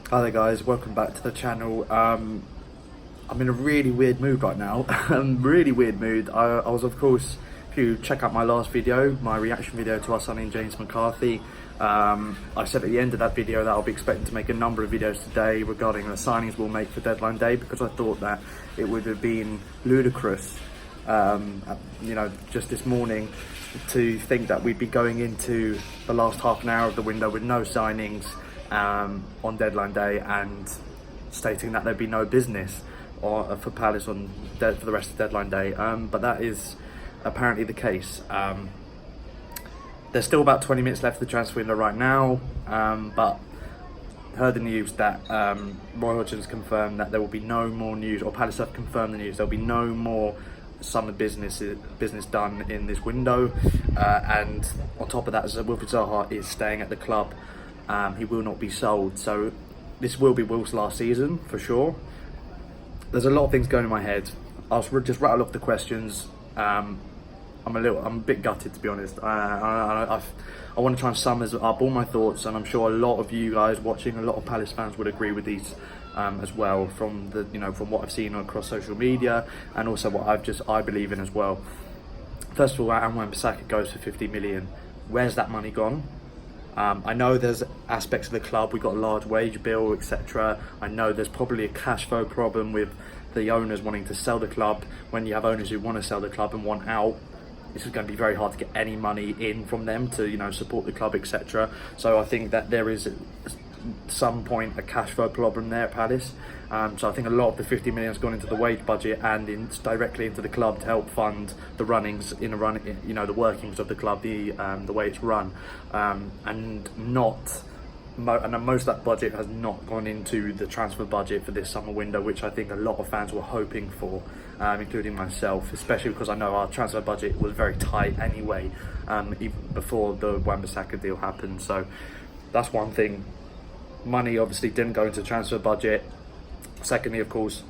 Hi there guys, welcome back to the channel. I'm in a really weird mood right now. Really weird mood. I was, of course, if you check out my last video, my reaction video to our signing James McCarthy, I said at the end of that video that I'll be expecting to make a number of videos today regarding the signings we'll make for deadline day, because I thought that it would have been ludicrous, just this morning, to think that we'd be going into the last half an hour of the window with no signings on deadline day, and stating that there'd be no business for Palace for the rest of deadline day, but that is apparently the case. There's still about 20 minutes left of the transfer window right now, but heard the news that Roy Hodgson's confirmed that there will be no more news, or Palace have confirmed the news, there'll be no more summer business done in this window, and on top of that, Wilfried Zaha is staying at the club. He will not be sold, so this will be Will's last season for sure. There's a lot of things going in my head. I'll just rattle off the questions. I'm a bit gutted, to be honest. I want to try and sum up all my thoughts, and I'm sure a lot of you guys watching, a lot of Palace fans would agree with these as well, from from what I've seen across social media, and also what I believe in as well. First of all, Wan-Bissaka goes for 50 million. Where's that money gone? I know there's aspects of the club, we've got a large wage bill, etc. I know there's probably a cash flow problem with the owners wanting to sell the club. When you have owners who want to sell the club and want out, this is going to be very hard to get any money in from them to support the club, etc. So I think that there is some point a cash flow problem there at Palace. So I think a lot of the 50 million has gone into the wage budget and directly into the club to help fund the runnings the workings of the club, the way it's run, and most of that budget has not gone into the transfer budget for this summer window, which I think a lot of fans were hoping for, including myself, especially because I know our transfer budget was very tight anyway, even before the Wan-Bissaka deal happened. So that's one thing. Money obviously didn't go into the transfer budget. Secondly, of course,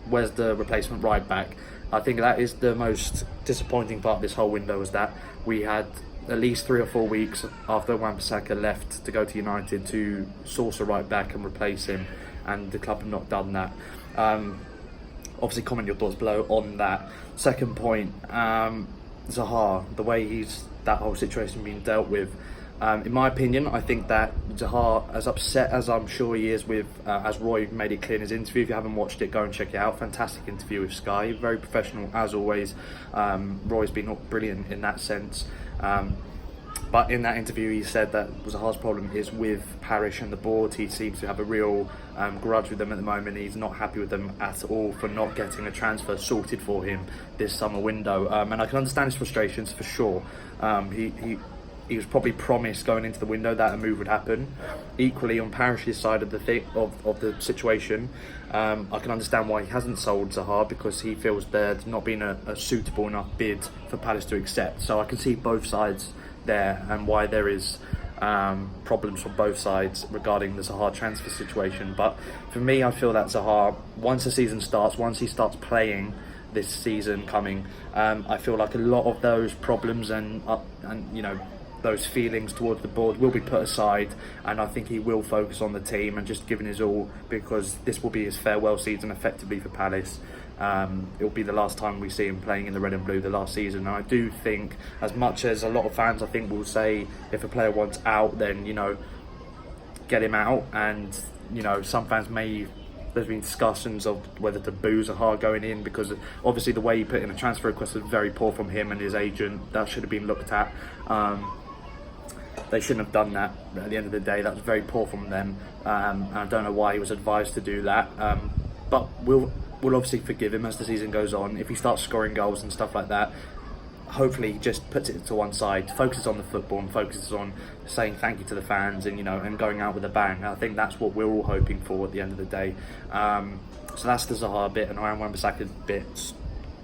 where's the replacement right back? I think that is the most disappointing part of this whole window, is that we had at least 3 or 4 weeks after Wan-Bissaka left to go to United to source a right back and replace him, and the club have not done that. Obviously, comment your thoughts below on that. Second point, Zaha, the way that whole situation being dealt with. In my opinion, I think that Zaha, as upset as I'm sure he is with, as Roy made it clear in his interview, if you haven't watched it, go and check it out. Fantastic interview with Sky, very professional as always. Roy's been brilliant in that sense. But in that interview, he said that Zaha's problem is with Parish and the board. He seems to have a real grudge with them at the moment. He's not happy with them at all for not getting a transfer sorted for him this summer window. And I can understand his frustrations for sure. He was probably promised going into the window that a move would happen. Equally, on Parish's side of the situation, I can understand why he hasn't sold Zaha, because he feels there's not been a suitable enough bid for Palace to accept. So I can see both sides there, and why there is problems from both sides regarding the Zaha transfer situation. But for me, I feel that Zaha, once the season starts, once he starts playing this season coming, I feel like a lot of those problems and those feelings towards the board will be put aside, and I think he will focus on the team and just giving his all, because this will be his farewell season effectively for Palace. It'll be the last time we see him playing in the red and blue, the last season. And I do think, as much as a lot of fans I think will say if a player wants out, then get him out, and some fans there's been discussions of whether to boo Zaha going in, because obviously the way he put in a transfer request was very poor from him and his agent. That should have been looked at. They shouldn't have done that. At the end of the day, that was very poor from them, and I don't know why he was advised to do that. But we'll obviously forgive him as the season goes on. If he starts scoring goals and stuff like that, hopefully he just puts it to one side, focuses on the football and focuses on saying thank you to the fans, and and going out with a bang. And I think that's what we're all hoping for at the end of the day. So that's the Zaha bit, and Wan-Bissaka bit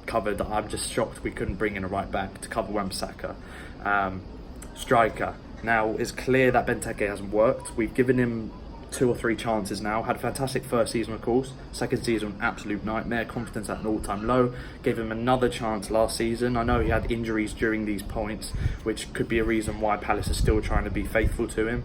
covered. I'm just shocked we couldn't bring in a right back to cover Wan-Bissaka. Striker. Now, it's clear that Benteke hasn't worked. We've given him 2 or 3 chances now. Had a fantastic first season, of course. Second season, absolute nightmare. Confidence at an all-time low. Gave him another chance last season. I know he had injuries during these points, which could be a reason why Palace are still trying to be faithful to him.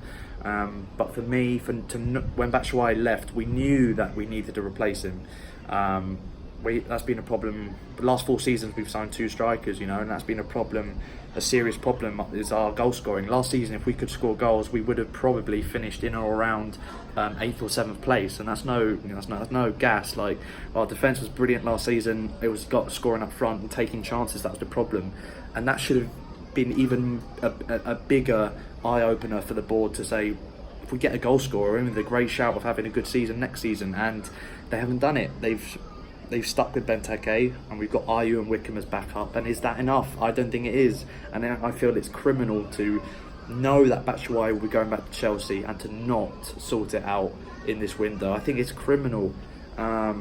But for me, when Batshuayi left, we knew that we needed to replace him. That's been a problem. The last 4 seasons we've signed 2 strikers, and that's been a problem. A serious problem is our goal scoring. Last season, if we could score goals, we would have probably finished in or around 8th or 7th place, and that's no gas. Like, our defence was brilliant last season. It was got scoring up front and taking chances. That was the problem, and that should have been even a bigger eye opener for the board to say, if we get a goal scorer in with a great shout of having a good season next season, and they haven't done it. They've stuck with Benteke, and we've got Ayew and Wickham as backup, and is that enough? I don't think it is, and I feel it's criminal to know that Batshuayi will be going back to Chelsea and to not sort it out in this window. I think it's criminal. I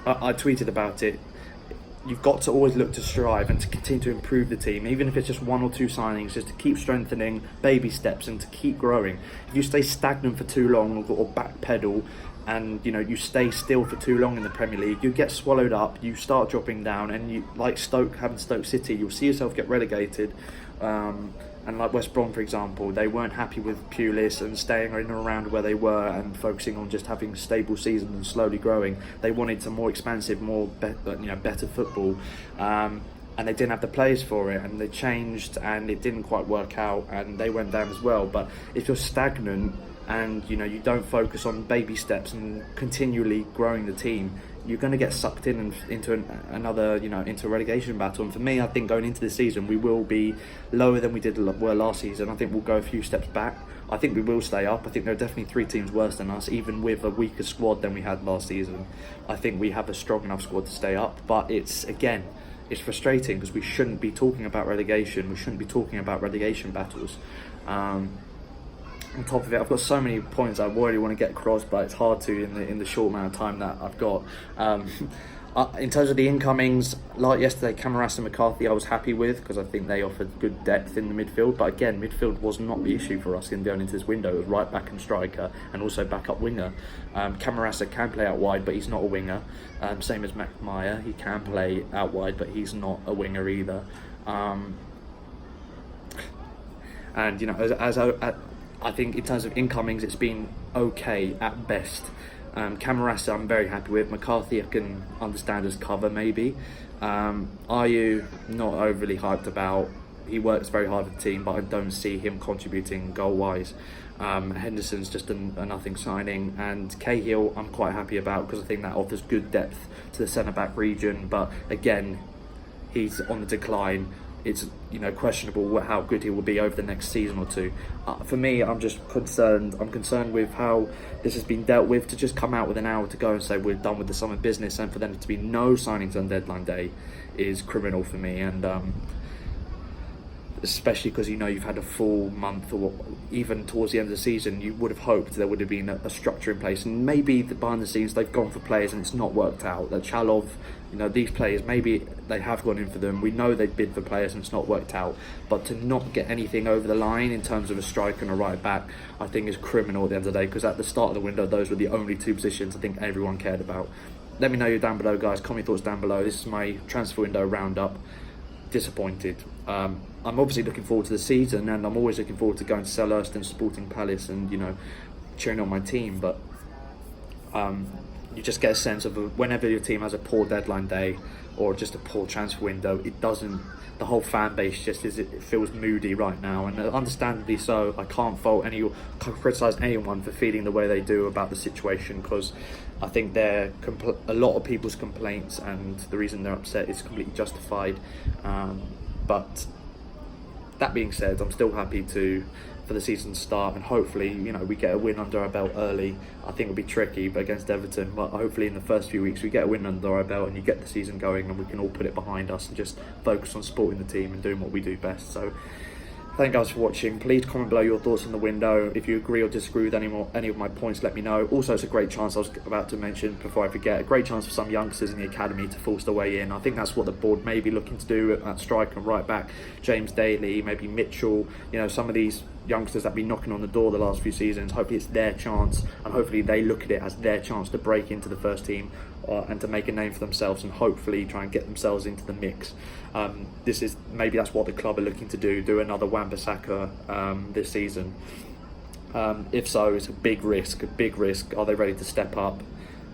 tweeted about it. You've got to always look to strive and to continue to improve the team, even if it's just 1 or 2 signings, just to keep strengthening, baby steps, and to keep growing. If you stay stagnant for too long or backpedal, and you stay still for too long in the Premier League, you get swallowed up, you start dropping down, and you, like Stoke City, you'll see yourself get relegated. And like West Brom, for example, they weren't happy with Pulis and staying in and around where they were and focusing on just having stable seasons and slowly growing. They wanted some more expansive, better football, and they didn't have the players for it, and they changed, and it didn't quite work out, and they went down as well. But if you're stagnant and you don't focus on baby steps and continually growing the team, you're going to get sucked into into a relegation battle. And for me, I think going into this season, we will be lower than we were last season. I think we'll go a few steps back. I think we will stay up. I think there are definitely 3 teams worse than us, even with a weaker squad than we had last season. I think we have a strong enough squad to stay up, but it's frustrating because we shouldn't be talking about relegation. We shouldn't be talking about relegation battles. On top of it, I've got so many points I really want to get across, but it's hard to in the short amount of time that I've got. In terms of the incomings, like yesterday, Camarasa and McCarthy I was happy with, because I think they offered good depth in the midfield. But again, midfield was not the issue for us in going into this window. It was right back and striker, and also backup winger. Camarasa can play out wide, but he's not a winger. Same as McMahon, he can play out wide, but he's not a winger either. I think in terms of incomings, it's been okay at best. Camarasa I'm very happy with. McCarthy I can understand as cover maybe. Ayew not overly hyped about. He works very hard with the team, but I don't see him contributing goal wise. Henderson's just a nothing signing, and Cahill I'm quite happy about, because I think that offers good depth to the centre back region, but again he's on the decline. It's questionable how good he will be over the next season or 2. For me, I'm just concerned. I'm concerned with how this has been dealt with. To just come out with an hour to go and say we're done with the summer business, and for them to be no signings on deadline day is criminal for me. And especially because you've had a full month, or even towards the end of the season, you would have hoped there would have been a structure in place. And maybe behind the scenes they've gone for players and it's not worked out. That Chalov, these players, maybe they have gone in for them. We know they bid for players and it's not worked out. But to not get anything over the line in terms of a striker and a right back, I think is criminal at the end of the day, because at the start of the window, those were the only 2 positions I think everyone cared about. Let me know you're down below, guys. Comment your thoughts down below. This is my transfer window roundup. Disappointed. I'm obviously looking forward to the season, and I'm always looking forward to going to Selhurst and supporting Palace and cheering on my team, but you just get a sense of whenever your team has a poor deadline day or just a poor transfer window, the whole fan base it feels moody right now, and understandably so. I can't criticise anyone for feeling the way they do about the situation, because I think a lot of people's complaints and the reason they're upset is completely justified. But that being said, I'm still happy for the season to start, and hopefully we get a win under our belt early. I think it'll be tricky, but against Everton, but hopefully in the first few weeks we get a win under our belt and you get the season going, and we can all put it behind us and just focus on supporting the team and doing what we do best. So thank you guys for watching. Please comment below your thoughts on the window. If you agree or disagree with any of my points, let me know. Also, it's a great chance, I was about to mention before I forget, a great chance for some youngsters in the academy to force their way in. I think that's what the board may be looking to do at striker and right back. James Daly, maybe Mitchell, some of these youngsters that have been knocking on the door the last few seasons. Hopefully it's their chance, and hopefully they look at it as their chance to break into the first team and to make a name for themselves, and hopefully try and get themselves into the mix. Maybe that's what the club are looking to do another Wan-Bissaka this season. If so, it's a big risk. Are they ready to step up?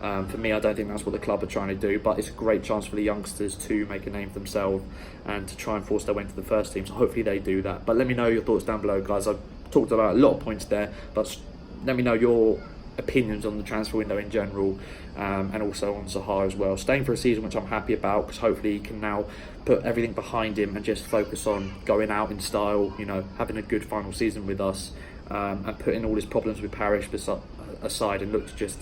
For me, I don't think that's what the club are trying to do, but it's a great chance for the youngsters to make a name for themselves and to try and force their way into the first team. So hopefully they do that. But let me know your thoughts down below, guys. I've talked about a lot of points there, but let me know your opinions on the transfer window in general, and also on Zaha as well. Staying for a season, which I'm happy about, because hopefully he can now put everything behind him and just focus on going out in style, having a good final season with us, and putting all his problems with Parish aside, and look to just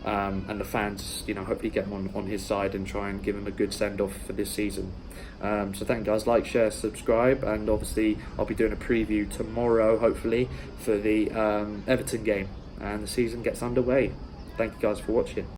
and the fans, hopefully get him on his side and try and give him a good send-off for this season. So thank you guys, like, share, subscribe, and obviously I'll be doing a preview tomorrow, hopefully, for the Everton game, and the season gets underway. Thank you guys for watching.